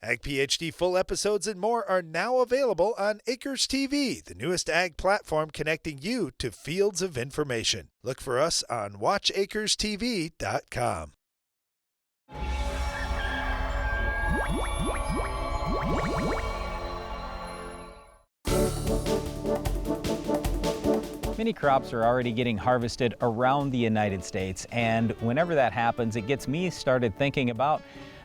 Ag PhD full episodes and more are now available on Acres TV, the newest ag platform connecting you to fields of information. Look for us on watchacrestv.com. Many crops are already getting harvested around the United States, and whenever that happens, it gets me started thinking about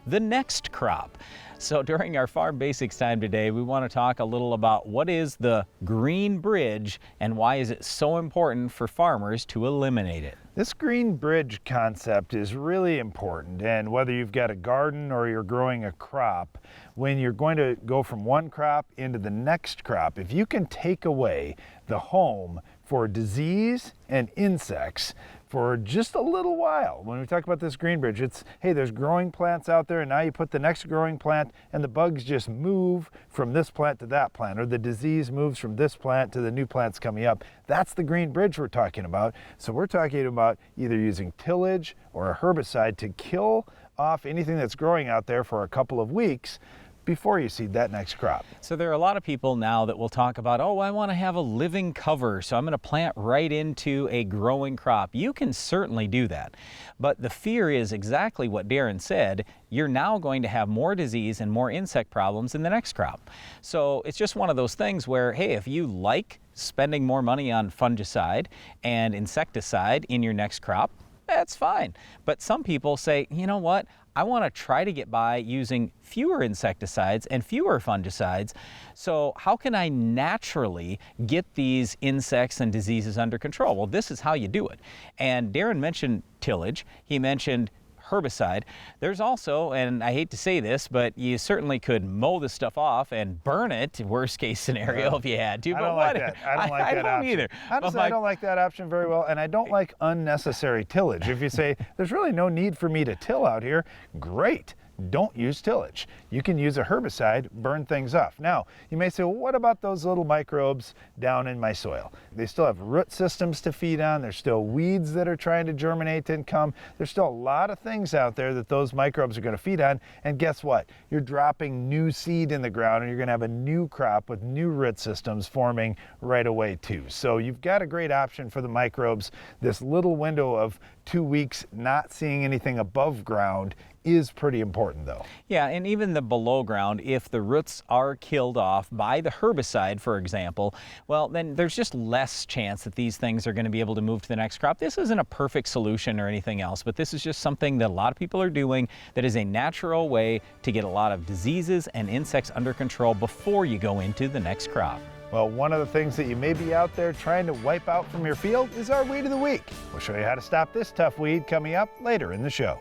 the next crop. So during our Farm Basics time today, we want to talk a little about what is the green bridge and why is it so important for farmers to eliminate it. This green bridge concept is really important, and whether you've got a garden or you're growing a crop, when you're going to go from one crop into the next crop, if you can take away the home for disease and insects for just a little while. When we talk about this green bridge, it's, hey, there's growing plants out there, and now you put the next growing plant and the bugs just move from this plant to that plant, or the disease moves from this plant to the new plants coming up. That's the green bridge we're talking about. So we're talking about either using tillage or a herbicide to kill off anything that's growing out there for a couple of weeks before you seed that next crop. So there are a lot of people now that will talk about, oh, I want to have a living cover, so I'm going to plant right into a growing crop. You can certainly do that. But the fear is exactly what Darren said. You're now going to have more disease and more insect problems in the next crop. So it's just one of those things where, hey, if you like spending more money on fungicide and insecticide in your next crop, that's fine. But some people say, you know what? I want to try to get by using fewer insecticides and fewer fungicides. So how can I naturally get these insects and diseases under control? Well, this is how you do it. And Darren mentioned tillage. He mentioned herbicide. There's also, and I hate to say this, but you certainly could mow the stuff off and burn it, worst case scenario, if you had to. I don't like that. I don't like that option. Either. Honestly, I don't like that option very well, and I don't like unnecessary tillage. If you say, there's really no need for me to till out here, great. Don't use tillage. You can use a herbicide, burn things off. Now, you may say, well, what about those little microbes down in my soil? They still have root systems to feed on. There's still weeds that are trying to germinate and come. There's still a lot of things out there that those microbes are going to feed on. And guess what? You're dropping new seed in the ground, and you're going to have a new crop with new root systems forming right away too. So you've got a great option for the microbes. This little window of 2 weeks not seeing anything above ground is pretty important though. Yeah, and even the below ground, if the roots are killed off by the herbicide, for example, well, then there's just less chance that these things are going to be able to move to the next crop. This isn't a perfect solution or anything else, but this is just something that a lot of people are doing that is a natural way to get a lot of diseases and insects under control before you go into the next crop. Well, one of the things that you may be out there trying to wipe out from your field is our weed of the week. We'll show you how to stop this tough weed coming up later in the show.